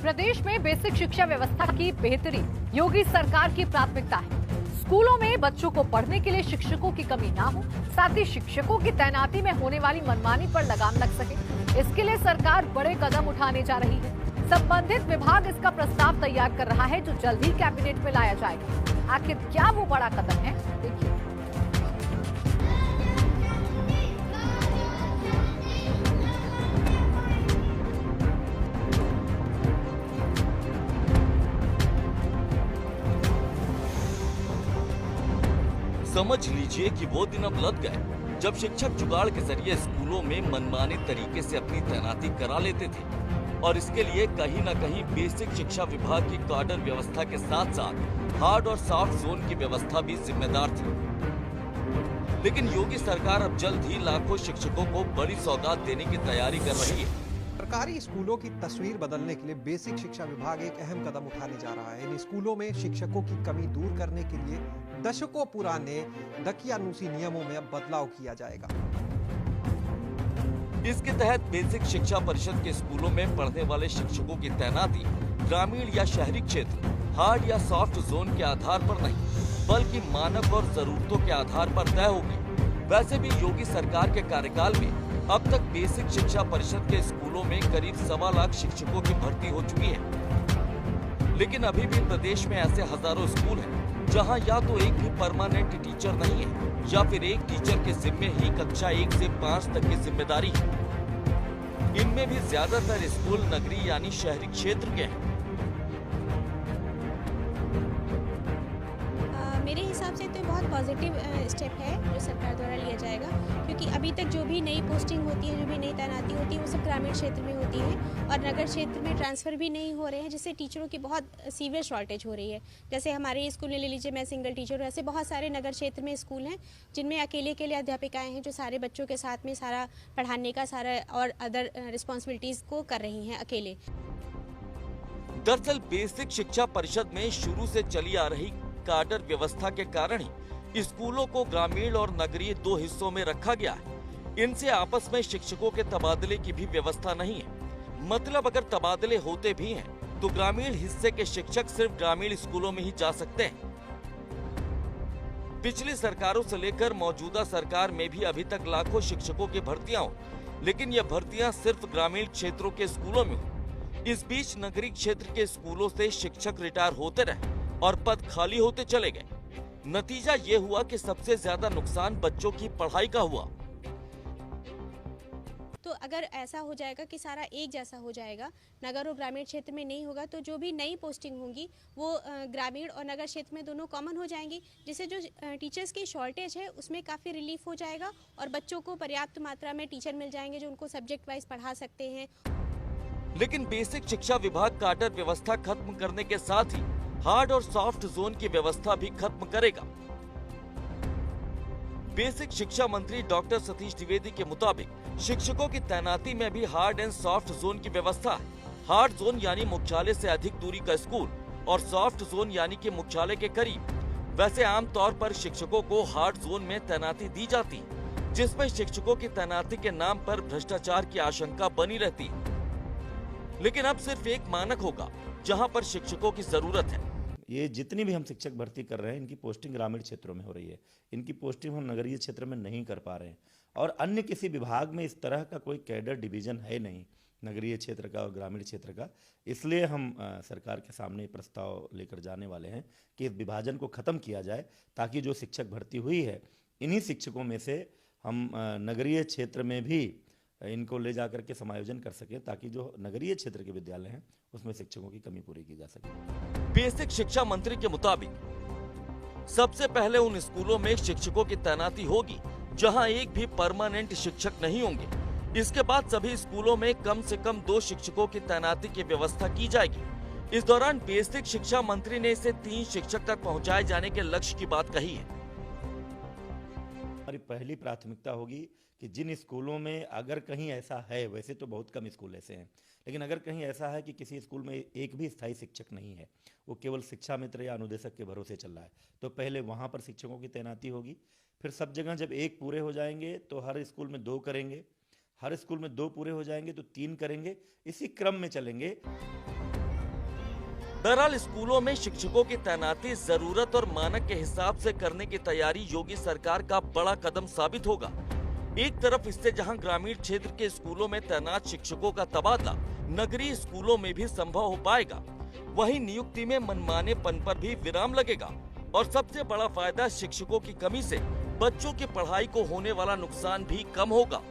प्रदेश में बेसिक शिक्षा व्यवस्था की बेहतरी योगी सरकार की प्राथमिकता है। स्कूलों में बच्चों को पढ़ने के लिए शिक्षकों की कमी ना हो, साथ ही शिक्षकों की तैनाती में होने वाली मनमानी पर लगाम लग सके, इसके लिए सरकार बड़े कदम उठाने जा रही है। संबंधित विभाग इसका प्रस्ताव तैयार कर रहा है, जो जल्द ही कैबिनेट में लाया जाएगा। आखिर क्या वो बड़ा कदम है, देखिए। समझ लीजिए कि वो दिन अब लद गए जब शिक्षक जुगाड़ के जरिए स्कूलों में मनमाने तरीके से अपनी तैनाती करा लेते थे और इसके लिए कहीं न कहीं बेसिक शिक्षा विभाग की काडर व्यवस्था के साथ साथ हार्ड और सॉफ्ट जोन की व्यवस्था भी जिम्मेदार थी। लेकिन योगी सरकार अब जल्द ही लाखों शिक्षकों को बड़ी सौगात देने की तैयारी कर रही है। सरकारी स्कूलों की तस्वीर बदलने के लिए बेसिक शिक्षा विभाग एक अहम कदम उठाने जा रहा है। इन स्कूलों में शिक्षकों की कमी दूर करने के लिए दशकों पुराने दकियानूसी नियमों में अब बदलाव किया जाएगा। इसके तहत बेसिक शिक्षा परिषद के स्कूलों में पढ़ने वाले शिक्षकों की तैनाती ग्रामीण या शहरी क्षेत्र, हार्ड या सॉफ्ट जोन के आधार पर नहीं, बल्कि मानक और जरूरतों के आधार पर तय होगी। वैसे भी योगी सरकार के कार्यकाल में अब तक बेसिक शिक्षा परिषद के स्कूलों में करीब 1.25 लाख शिक्षकों की भर्ती हो चुकी है। लेकिन अभी भी प्रदेश में ऐसे हजारों स्कूल हैं जहां या तो एक भी परमानेंट टीचर नहीं है या फिर एक टीचर के जिम्मे ही कक्षा 1 से 5 तक की जिम्मेदारी है। इनमें भी ज्यादातर स्कूल नगरीय यानी शहरी क्षेत्र के हैं। मेरे हिसाब से तो बहुत पॉजिटिव स्टेप है जो सरकार द्वारा लिया जाएगा, क्योंकि अभी तक जो भी नई पोस्टिंग होती है, जो भी नई तैनाती होती है, वो सब ग्रामीण क्षेत्र में होती है और नगर क्षेत्र में ट्रांसफ़र भी नहीं हो रहे हैं, जिससे टीचरों की बहुत सीवियर शॉर्टेज हो रही है। जैसे हमारे स्कूल में ले लीजिए, मैं सिंगल टीचर हूँ, ऐसे बहुत सारे नगर क्षेत्र में स्कूल हैं जिनमें अकेले अध्यापिकाएँ हैं जो सारे बच्चों के साथ में सारा पढ़ाने का सारा और अदर रिस्पॉन्सिबिलिटीज़ को कर रही हैं अकेले। दरअसल बेसिक शिक्षा परिषद में शुरू से चली आ रही काडर व्यवस्था के कारण ही स्कूलों को ग्रामीण और नगरीय 2 हिस्सों में रखा गया है। इनसे आपस में शिक्षकों के तबादले की भी व्यवस्था नहीं है। मतलब अगर तबादले होते भी हैं तो ग्रामीण हिस्से के शिक्षक सिर्फ ग्रामीण स्कूलों में ही जा सकते हैं। पिछली सरकारों से लेकर मौजूदा सरकार में भी अभी तक लाखों शिक्षकों की भर्तियां हो, लेकिन यह भर्तियां सिर्फ ग्रामीण क्षेत्रों के स्कूलों में हो। इस बीच नगरीय क्षेत्र के स्कूलों से शिक्षक रिटायर होते रहे और पद खाली होते चले गए। नतीजा ये हुआ कि सबसे ज्यादा नुकसान बच्चों की पढ़ाई का हुआ। तो अगर ऐसा हो जाएगा कि सारा एक जैसा हो जाएगा, नगर और ग्रामीण क्षेत्र में नहीं होगा, तो जो भी नई पोस्टिंग होंगी वो ग्रामीण और नगर क्षेत्र में दोनों कॉमन हो जाएंगी, जिससे जो टीचर्स की शॉर्टेज है उसमें काफ़ी रिलीफ हो जाएगा और बच्चों को पर्याप्त मात्रा में टीचर मिल जाएंगे जो उनको सब्जेक्ट वाइज पढ़ा सकते हैं। लेकिन बेसिक शिक्षा विभाग काडर व्यवस्था खत्म करने के साथ ही हार्ड और सॉफ्ट जोन की व्यवस्था भी खत्म करेगा। बेसिक शिक्षा मंत्री डॉक्टर सतीश द्विवेदी के मुताबिक शिक्षकों की तैनाती में भी हार्ड एंड सॉफ्ट जोन की व्यवस्था है। हार्ड जोन यानी मुख्यालय से अधिक दूरी का स्कूल और सॉफ्ट जोन यानी कि मुख्यालय के करीब। वैसे आमतौर पर शिक्षकों को हार्ड जोन में तैनाती दी जाती है, जिसमें शिक्षकों की तैनाती के नाम पर भ्रष्टाचार की आशंका बनी रहती है। लेकिन अब सिर्फ एक मानक होगा जहां पर शिक्षकों की जरूरत है। ये जितनी भी हम शिक्षक भर्ती कर रहे हैं, इनकी पोस्टिंग ग्रामीण क्षेत्रों में हो रही है। इनकी पोस्टिंग हम नगरीय क्षेत्र में नहीं कर पा रहे हैं और अन्य किसी विभाग में इस तरह का कोई कैडर डिवीजन है नहीं, नगरीय क्षेत्र का और ग्रामीण क्षेत्र का। इसलिए हम सरकार के सामने प्रस्ताव लेकर जाने वाले हैं कि इस विभाजन को ख़त्म किया जाए, ताकि जो शिक्षक भर्ती हुई है इन्हीं शिक्षकों में से हम नगरीय क्षेत्र में भी इनको ले जाकर के समायोजन कर सकें, ताकि जो नगरीय क्षेत्र के विद्यालय हैं उसमें शिक्षकों की कमी पूरी की जा सके। बेसिक शिक्षा मंत्री के मुताबिक सबसे पहले उन स्कूलों में शिक्षकों की तैनाती होगी जहां एक भी परमानेंट शिक्षक नहीं होंगे। इसके बाद सभी स्कूलों में कम से कम 2 शिक्षकों की तैनाती की व्यवस्था की जाएगी। इस दौरान बेसिक शिक्षा मंत्री ने इसे 3 शिक्षक तक पहुंचाए जाने के लक्ष्य की बात कही है। हमारी पहली प्राथमिकता होगी कि जिन स्कूलों में अगर कहीं ऐसा है, वैसे तो बहुत कम स्कूल ऐसे हैं, लेकिन अगर कहीं ऐसा है कि किसी स्कूल में एक भी स्थायी शिक्षक नहीं है, वो केवल शिक्षा मित्र या अनुदेशक के भरोसे चल रहा है, तो पहले वहाँ पर शिक्षकों की तैनाती होगी। फिर सब जगह जब 1 पूरे हो जाएंगे तो हर स्कूल में 2 करेंगे, हर स्कूल में 2 पूरे हो जाएंगे तो 3 करेंगे, इसी क्रम में चलेंगे। दरअसल स्कूलों में शिक्षकों की तैनाती जरूरत और मानक के हिसाब से करने की तैयारी योगी सरकार का बड़ा कदम साबित होगा। एक तरफ इससे जहां ग्रामीण क्षेत्र के स्कूलों में तैनात शिक्षकों का तबादला नगरीय स्कूलों में भी संभव हो पाएगा, वहीं नियुक्ति में मनमानेपन पर भी विराम लगेगा और सबसे बड़ा फायदा शिक्षकों की कमी से बच्चों की पढ़ाई को होने वाला नुकसान भी कम होगा।